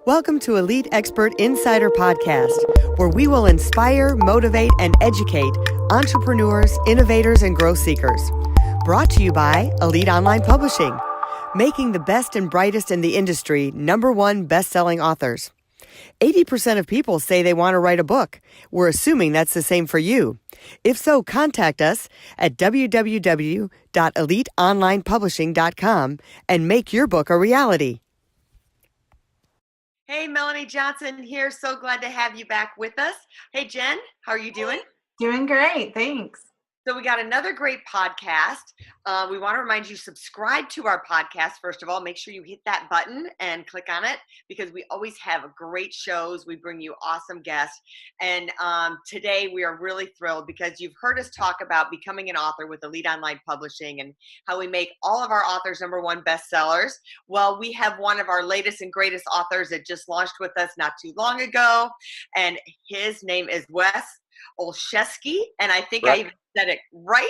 Welcome to Elite Expert Insider Podcast, where we will inspire, motivate, and educate entrepreneurs, innovators, and growth seekers. Brought to you by Elite Online Publishing, making the best and brightest in the industry #1 best-selling authors. 80% of people say they want to write a book. We're assuming that's the same for you. If so, contact us at www.eliteonlinepublishing.com and make your book a reality. Hey, Melanie Johnson here. So glad to have you back with us. Hey, Jen, how are you doing? Doing great, thanks. So we got another great podcast. We want to remind you, subscribe to our podcast. First of all, make sure you hit that button and click on it because we always have great shows. We bring you awesome guests. And today we are really thrilled because you've heard us talk about becoming an author with Elite Online Publishing and how we make all of our authors #1 bestsellers. Well, we have one of our latest and greatest authors that just launched with us not too long ago. And his name is Wes Oleszewski. And I think I even said it right.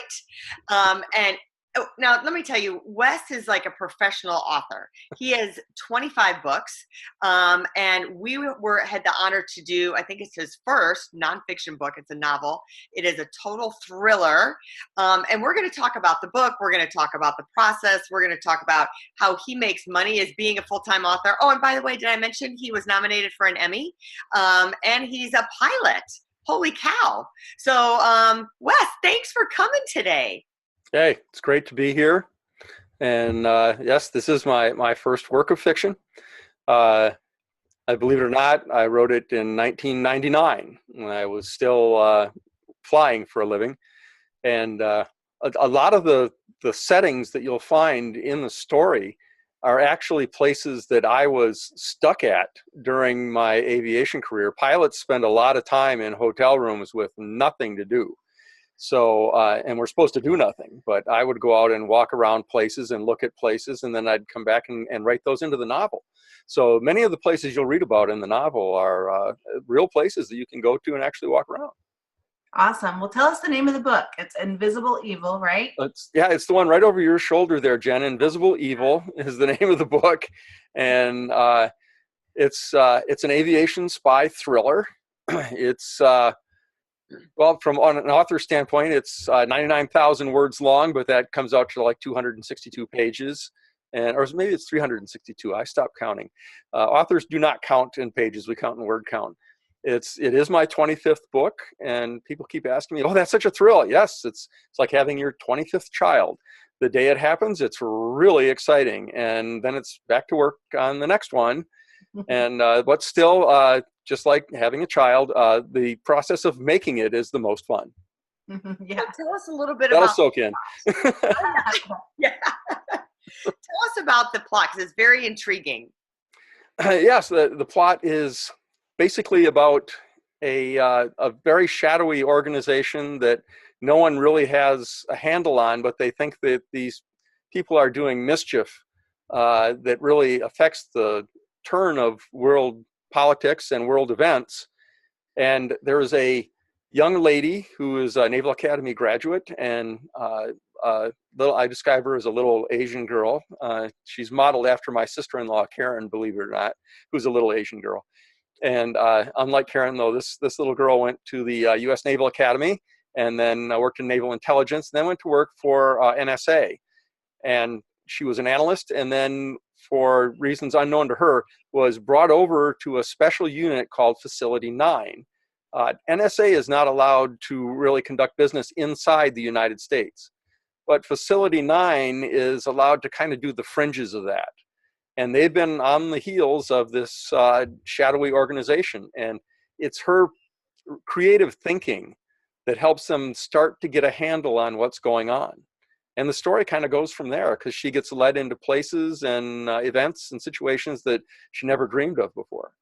Now, let me tell you, Wes is like a professional author. He has 25 books, and we had the honor to do, I think it's his first nonfiction book. It's a novel. It is a total thriller, and we're going to talk about the book. We're going to talk about the process. We're going to talk about how he makes money as being a full-time author. Oh, and by the way, did I mention he was nominated for an Emmy? And he's a pilot. Holy cow. So, Wes, thanks for coming today. Hey, it's great to be here. And yes, this is my first work of fiction. I believe it or not, I wrote it in 1999 when I was still flying for a living. And a lot of the settings that you'll find in the story are actually places that I was stuck at during my aviation career. Pilots spend a lot of time in hotel rooms with nothing to do. So, and we're supposed to do nothing, but I would go out and walk around places and look at places, and then I'd come back and write those into the novel. So many of the places you'll read about in the novel are real places that you can go to and actually walk around. Awesome. Well, tell us the name of the book. It's Invisible Evil, right? It's the one right over your shoulder there, Jen. Invisible Evil is the name of the book. And it's an aviation spy thriller. It's, well, from on an author standpoint, it's 99,000 words long, but that comes out to like 262 pages. Or maybe it's 362. I stopped counting. Authors do not count in pages. We count in word count. It is my 25th book, and people keep asking me, oh, that's such a thrill. Yes, it's like having your 25th child. The day it happens, it's really exciting. And then it's back to work on the next one. And but still, just like having a child, the process of making it is the most fun. Yeah. So tell us a little bit That'll about... soak in. Yeah. Tell us about the plot, because it's very intriguing. Yes, the plot is basically about a very shadowy organization that no one really has a handle on, but they think that these people are doing mischief that really affects the turn of world politics and world events. And there is a young lady who is a Naval Academy graduate, and I describe her as a little Asian girl. She's modeled after my sister-in-law, Karen, believe it or not, who's a little Asian girl. And unlike Karen, though, this little girl went to the U.S. Naval Academy and then worked in naval intelligence, and then went to work for NSA. And she was an analyst, and then for reasons unknown to her, was brought over to a special unit called Facility 9. NSA is not allowed to really conduct business inside the United States, but Facility 9 is allowed to kind of do the fringes of that. And they've been on the heels of this shadowy organization. And it's her creative thinking that helps them start to get a handle on what's going on. And the story kind of goes from there, because she gets led into places and events and situations that she never dreamed of before.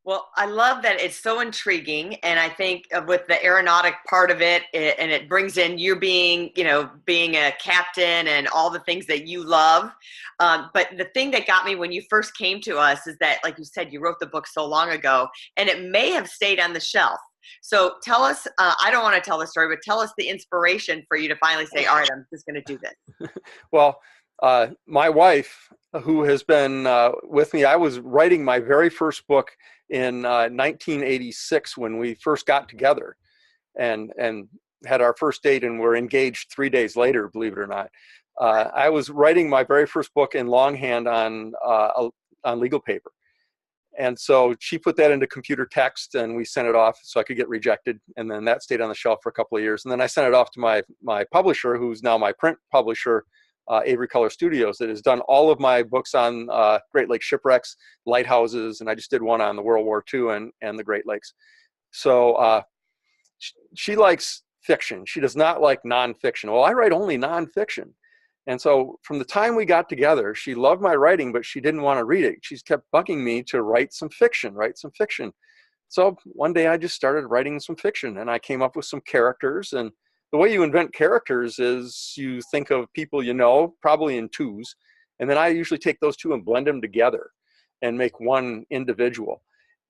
Well, I love that it's so intriguing, and I think with the aeronautic part of it, and it brings in you being a captain and all the things that you love. But the thing that got me when you first came to us is that, like you said, you wrote the book so long ago, and it may have stayed on the shelf. So tell us, I don't want to tell the story, but tell us the inspiration for you to finally say, all right, I'm just going to do this. Well, My wife, who has been with me, I was writing my very first book in 1986 when we first got together, and had our first date, and were engaged 3 days later, believe it or not. I was writing my very first book in longhand on legal paper. And so she put that into computer text, and we sent it off so I could get rejected. And then that stayed on the shelf for a couple of years. And then I sent it off to my publisher, who's now my print publisher, Avery Color Studios, that has done all of my books on Great Lakes shipwrecks, lighthouses, and I just did one on the World War II and the Great Lakes. So she likes fiction. She does not like nonfiction. Well, I write only nonfiction. And so from the time we got together, she loved my writing, but she didn't want to read it. She's kept bugging me to write some fiction. So one day I just started writing some fiction, and I came up with some characters. And the way you invent characters is you think of people you know, probably in twos, and then I usually take those two and blend them together and make one individual.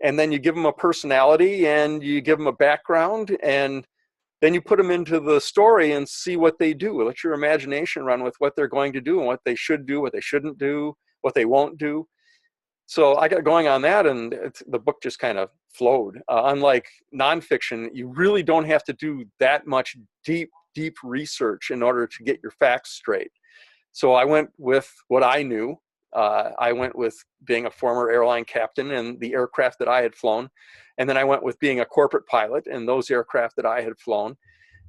And then you give them a personality, and you give them a background, and then you put them into the story and see what they do. Let your imagination run with what they're going to do and what they should do, what they shouldn't do, what they won't do. So I got going on that, and the book just kind of flowed. Unlike nonfiction, you really don't have to do that much deep research in order to get your facts straight. So I went with what I knew. I went with being a former airline captain and the aircraft that I had flown. And then I went with being a corporate pilot and those aircraft that I had flown.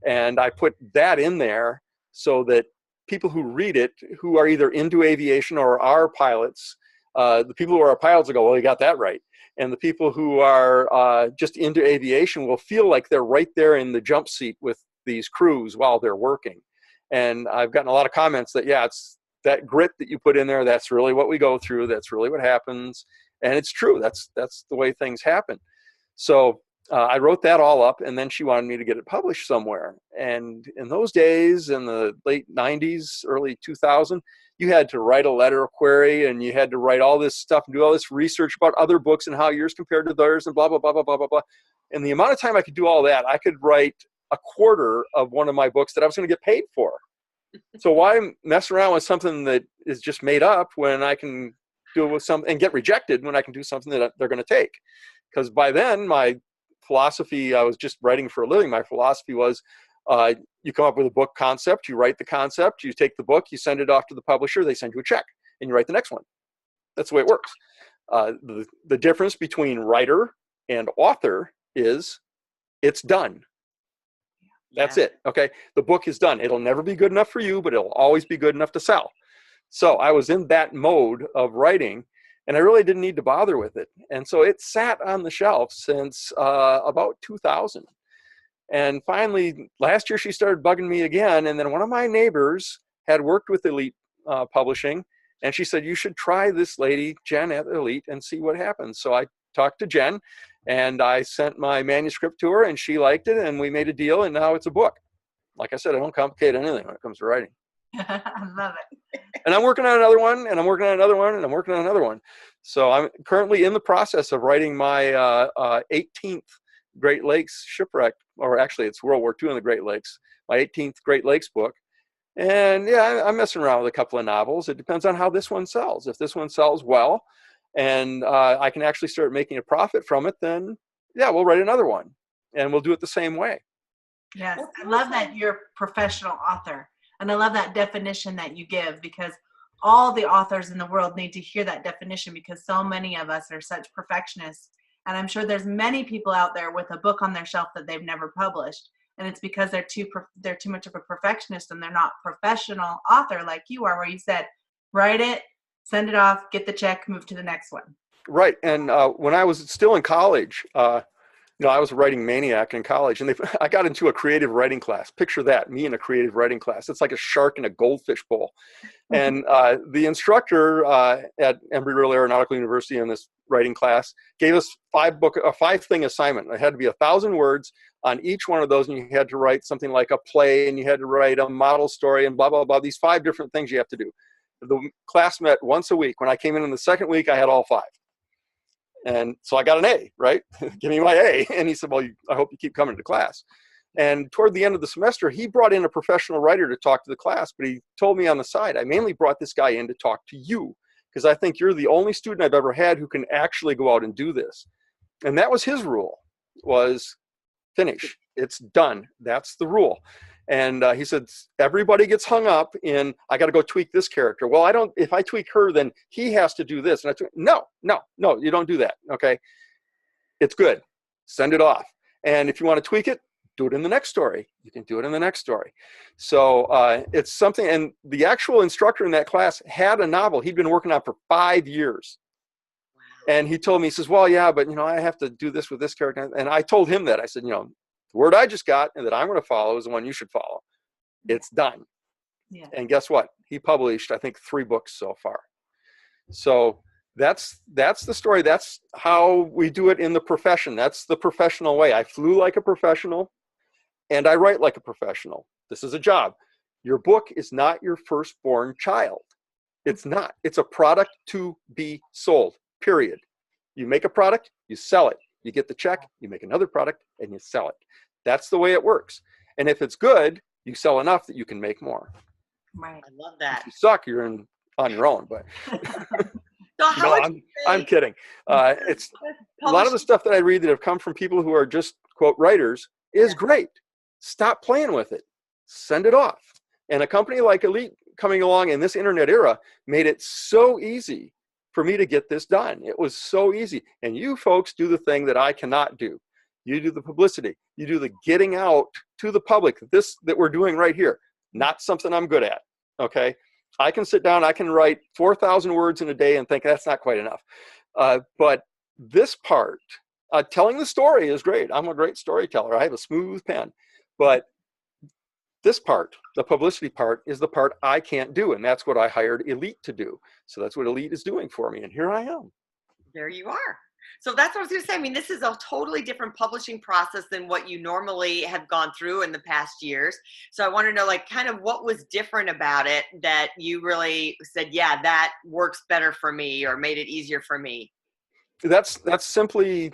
And I put that in there so that people who read it, who are either into aviation or are pilots, the people who are pilots will go, well, you got that right. And the people who are just into aviation will feel like they're right there in the jump seat with these crews while they're working. And I've gotten a lot of comments that, yeah, it's that grit that you put in there. That's really what we go through. That's really what happens. And it's true. That's the way things happen. So I wrote that all up, and then she wanted me to get it published somewhere. And in those days, in the late 90s, early 2000, you had to write a letter query, and you had to write all this stuff and do all this research about other books and how yours compared to theirs and blah, blah, blah, blah, blah, blah, blah. And the amount of time I could do all that, I could write a quarter of one of my books that I was going to get paid for. So why mess around with something that is just made up when I can do it with something and get rejected when I can do something that they're going to take? Because by then, my philosophy, I was just writing for a living. My philosophy was you come up with a book concept, you write the concept, you take the book, you send it off to the publisher, they send you a check, and you write the next one. That's the way it works. The difference between writer and author is it's done. That's it. Okay. The book is done. It'll never be good enough for you, but it'll always be good enough to sell. So I was in that mode of writing, and I really didn't need to bother with it. And so it sat on the shelf since about 2000. And finally, last year, she started bugging me again. And then one of my neighbors had worked with Elite Publishing, and she said, you should try this lady, Jen at Elite, and see what happens. So I talked to Jen, and I sent my manuscript to her, and she liked it, and we made a deal, and now it's a book. Like I said, I don't complicate anything when it comes to writing. I love it. And I'm working on another one, and I'm working on another one, and I'm working on another one. So I'm currently in the process of writing my 18th Great Lakes shipwreck, or actually it's World War II in the Great Lakes, my 18th Great Lakes book. And yeah, I'm messing around with a couple of novels. It depends on how this one sells. If this one sells well, and I can actually start making a profit from it, then yeah, we'll write another one, and we'll do it the same way. Yes, I love that you're a professional author. And I love that definition that you give, because all the authors in the world need to hear that definition, because so many of us are such perfectionists. And I'm sure there's many people out there with a book on their shelf that they've never published. And it's because they're too much of a perfectionist, and they're not professional author like you are, where you said, write it, send it off, get the check, move to the next one. Right. And when I was still in college, I was a writing maniac in college, and I got into a creative writing class. Picture that, me in a creative writing class. It's like a shark in a goldfish bowl. And the instructor at Embry-Riddle Aeronautical University in this writing class gave us a 5-thing assignment. It had to be 1,000 words on each one of those, and you had to write something like a play, and you had to write a model story, and blah, blah, blah. These 5 different things you have to do. The class met once a week. When I came in the second week, I had all 5. And so I got an A, right? Give me my A. And he said, well, I hope you keep coming to class. And toward the end of the semester, he brought in a professional writer to talk to the class, but he told me on the side, I mainly brought this guy in to talk to you because I think you're the only student I've ever had who can actually go out and do this. And that was his rule, was finish. It's done. That's the rule. And he said, everybody gets hung up in, I got to go tweak this character. Well, if I tweak her, then he has to do this. And no, you don't do that. Okay. It's good. Send it off. And if you want to tweak it, do it in the next story. You can do it in the next story. So it's something, and the actual instructor in that class had a novel he'd been working on for 5 years. And he told me, he says, well, yeah, but I have to do this with this character. And I told him that. I said, the word I just got and that I'm going to follow is the one you should follow. It's done. Yeah. And guess what? He published, I think, 3 books so far. So that's the story. That's how we do it in the profession. That's the professional way. I flew like a professional and I write like a professional. This is a job. Your book is not your firstborn child. It's not. It's a product to be sold, period. You make a product, you sell it. You get the check, you make another product, and you sell it. That's the way it works. And if it's good, you sell enough that you can make more. Right. I love that. If you suck, you're on your own. But So how would you I'm kidding. It's a lot of the stuff that I read that have come from people who are just quote writers is great. Stop playing with it. Send it off. And a company like Elite coming along in this internet era made it so easy for me to get this done. It was so easy. And you folks do the thing that I cannot do. You do the publicity. You do the getting out to the public. This that we're doing right here, not something I'm good at. Okay. I can sit down, I can write 4,000 words in a day and think that's not quite enough. But this part, telling the story is great. I'm a great storyteller. I have a smooth pen. But this part, the publicity part, is the part I can't do. And that's what I hired Elite to do. So that's what Elite is doing for me. And here I am. There you are. So that's what I was going to say. I mean, this is a totally different publishing process than what you normally have gone through in the past years. So I want to know, like, kind of what was different about it that you really said, yeah, that works better for me or made it easier for me. That's simply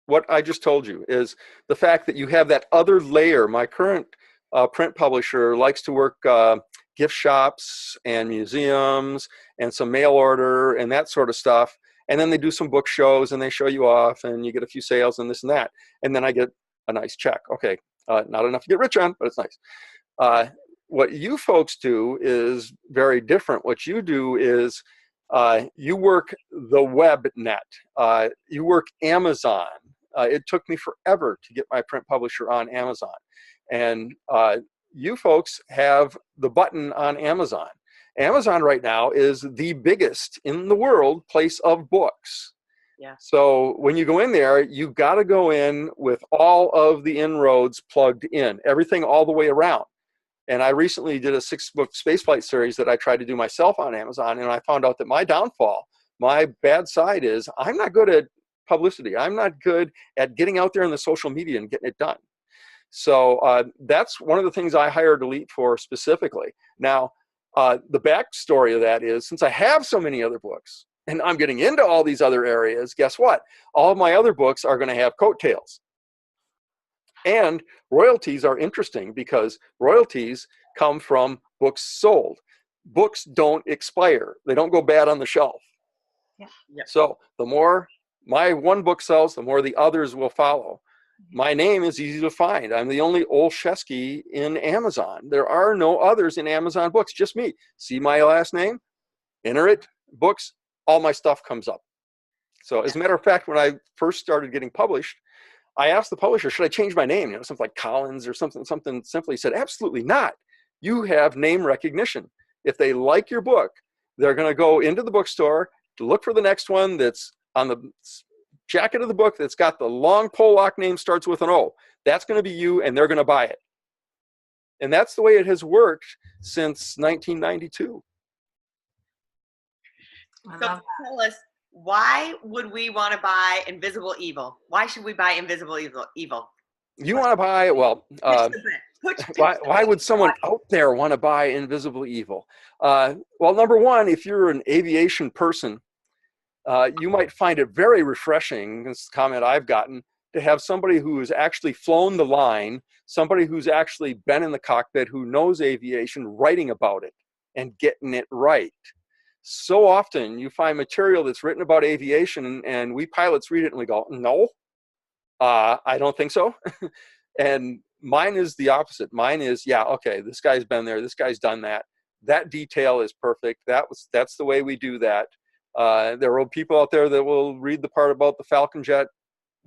what I just told you, is the fact that you have that other layer. My current print publisher likes to work gift shops and museums and some mail order and that sort of stuff. And then they do some book shows and they show you off and you get a few sales and this and that. And then I get a nice check. Okay, not enough to get rich on, but it's nice. What you folks do is very different. What you do is you work the web net. You work Amazon. It took me forever to get my print publisher on Amazon. And you folks have the button on Amazon. Amazon right now is the biggest in the world place of books. Yeah. So when you go in there, you got to go in with all of the inroads plugged in, everything all the way around. And I recently did a 6-book Spaceflight series that I tried to do myself on Amazon. And I found out that my downfall, my bad side is I'm not good at publicity. I'm not good at getting out there in the social media and getting it done. So that's one of the things I hired Elite for specifically. Now, the backstory of that is, since I have so many other books and I'm getting into all these other areas, guess what? All of my other books are going to have coattails. And royalties are interesting because royalties come from books sold. Books don't expire. They don't go bad on the shelf. Yeah. Yep. So the more my one book sells, the more the others will follow. My name is easy to find. I'm the only Oleszewski in Amazon. There are no others in Amazon books, just me. See my last name, enter it, books, all my stuff comes up. So as a matter of fact, when I first started getting published, I asked the publisher, should I change my name? Something like Collins or something simply. He said, absolutely not. You have name recognition. If they like your book, they're going to go into the bookstore to look for the next one that's on the jacket of the book that's got the long Pollock name starts with an O. That's going to be you, and they're going to buy it. And that's the way it has worked since 1992. So tell us, why would we want to buy Invisible Evil? Why should we buy Invisible Evil? You want to buy it? Well, why would someone out there want to buy Invisible Evil? Well, number one, if you're an aviation person, you might find it very refreshing, this comment I've gotten, to have somebody who has actually flown the line, somebody who's actually been in the cockpit, who knows aviation, writing about it and getting it right. So often you find material that's written about aviation and we pilots read it and we go, no, I don't think so. And mine is the opposite. Mine is, yeah, okay, this guy's been there, this guy's done that. That detail is perfect. That's the way we do that. There are people out there that will read the part about the Falcon jet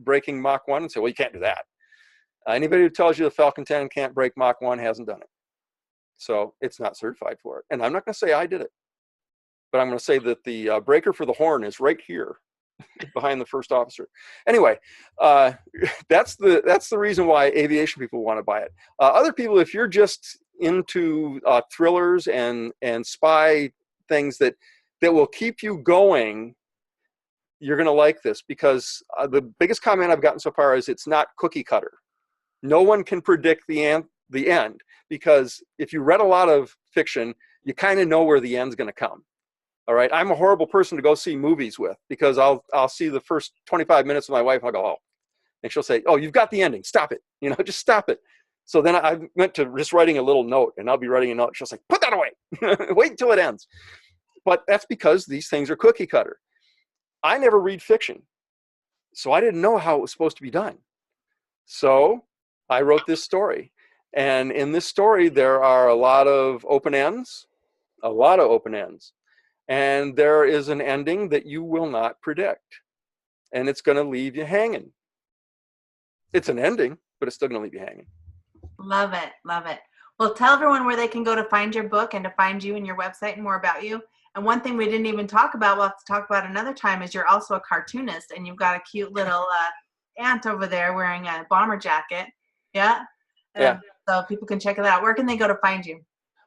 breaking Mach 1 and say, well, you can't do that. Anybody who tells you the Falcon 10 can't break Mach 1 hasn't done it. So it's not certified for it. And I'm not going to say I did it, but I'm going to say that the breaker for the horn is right here behind the first officer. Anyway, that's the reason why aviation people want to buy it. Other people, if you're just into thrillers and spy things that will keep you going, you're going to like this, because the biggest comment I've gotten so far is it's not cookie cutter. No one can predict the end, because if you read a lot of fiction, you kind of know where the end's going to come. All right, I'm a horrible person to go see movies with, because I'll see the first 25 minutes with my wife. I'll go, oh, and she'll say, oh, you've got the ending. Stop it. Just stop it. So then I went to just writing a little note, and I'll be writing a note. She'll say, put that away. Wait until it ends. But that's because these things are cookie cutter. I never read fiction, so I didn't know how it was supposed to be done. So I wrote this story. And in this story, there are a lot of open ends. And there is an ending that you will not predict. And it's going to leave you hanging. It's an ending, but it's still going to leave you hanging. Love it. Love it. Well, tell everyone where they can go to find your book and to find you and your website and more about you. And one thing we didn't even talk about, we'll have to talk about another time, is you're also a cartoonist, and you've got a cute little ant over there wearing a bomber jacket. Yeah? Yeah. So people can check it out. Where can they go to find you?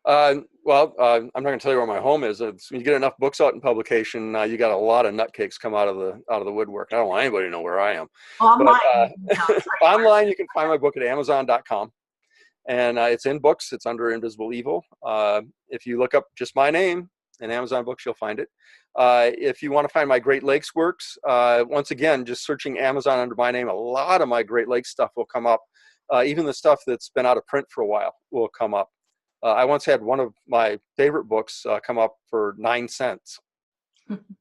I'm not going to tell you where my home is. When you get enough books out in publication, you got a lot of nutcakes come out of the woodwork. I don't want anybody to know where I am. Online, you can find my book at Amazon.com, and it's in books. It's under Invisible Evil. If you look up just my name in Amazon books, you'll find it. If you want to find my Great Lakes works, once again, just searching Amazon under my name, a lot of my Great Lakes stuff will come up. Even the stuff that's been out of print for a while will come up. I once had one of my favorite books come up for 9 cents.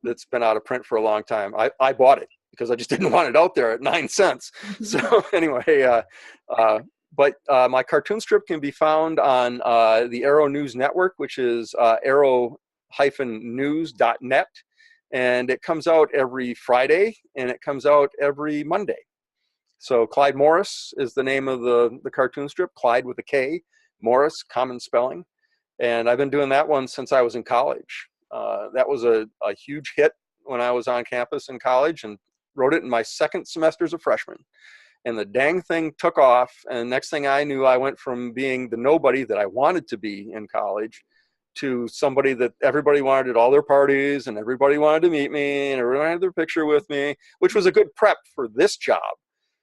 That's been out of print for a long time. I bought it because I just didn't want it out there at 9 cents. So anyway, but my cartoon strip can be found on the Arrow News Network, which is arrow-news.net. And it comes out every Friday, and it comes out every Monday. So Clyde Morris is the name of the cartoon strip, Clyde with a K. Morris, common spelling. And I've been doing that one since I was in college. That was a huge hit when I was on campus in college, and wrote it in my second semester as a freshman. And the dang thing took off. And next thing I knew, I went from being the nobody that I wanted to be in college to somebody that everybody wanted at all their parties, and everybody wanted to meet me, and everyone had their picture with me, which was a good prep for this job.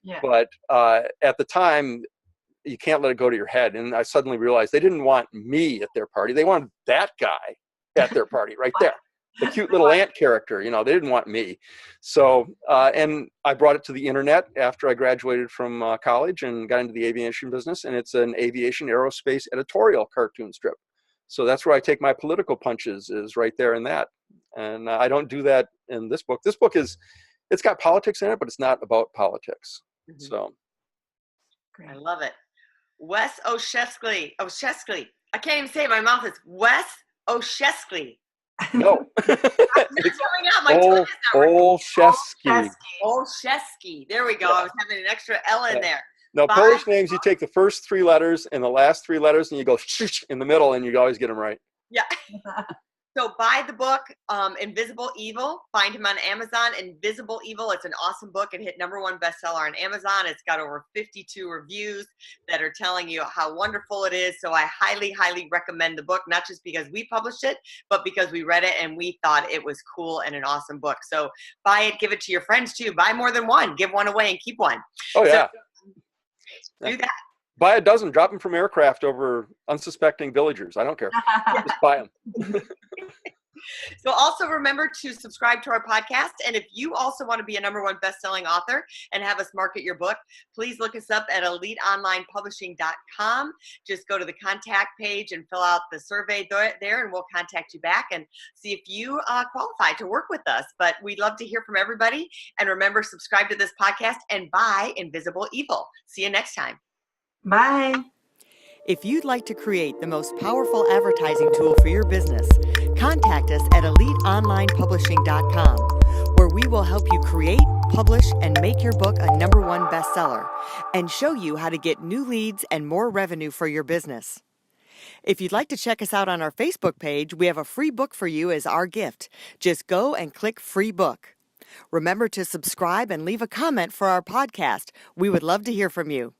Yeah. But at the time, you can't let it go to your head. And I suddenly realized they didn't want me at their party. They wanted that guy at their party right there. The cute little ant character, they didn't want me. So, and I brought it to the internet after I graduated from college and got into the aviation business. And it's an aviation aerospace editorial cartoon strip. So that's where I take my political punches, is right there in that. And I don't do that in this book. This book it's got politics in it, but it's not about politics. Mm-hmm. So. I love it. Wes Oleszewski. I can't even say it. My mouth is Wes Oleszewski. No. It's coming out. My tongue is not Oleszewski. Oleszewski. There we go. Yeah. I was having an extra L in there. No, Polish names, you take the first 3 letters and the last 3 letters, and you go in the middle, and you always get them right. Yeah. So buy the book, Invisible Evil. Find him on Amazon. Invisible Evil. It's an awesome book. It hit #1 bestseller on Amazon. It's got over 52 reviews that are telling you how wonderful it is. So I highly, highly recommend the book, not just because we published it, but because we read it and we thought it was cool and an awesome book. So buy it. Give it to your friends, too. Buy more than one. Give one away and keep one. Oh, yeah. So, do that. Buy a dozen, drop them from aircraft over unsuspecting villagers. I don't care. Just buy them. So also remember to subscribe to our podcast. And if you also want to be a #1 best-selling author and have us market your book, please look us up at eliteonlinepublishing.com. Just go to the contact page and fill out the survey there, and we'll contact you back and see if you qualify to work with us. But we'd love to hear from everybody. And remember, subscribe to this podcast and buy Invisible Evil. See you next time. Bye. If you'd like to create the most powerful advertising tool for your business, contact us at eliteonlinepublishing.com, where we will help you create, publish, and make your book a #1 bestseller and show you how to get new leads and more revenue for your business. If you'd like to check us out on our Facebook page, we have a free book for you as our gift. Just go and click Free Book. Remember to subscribe and leave a comment for our podcast. We would love to hear from you.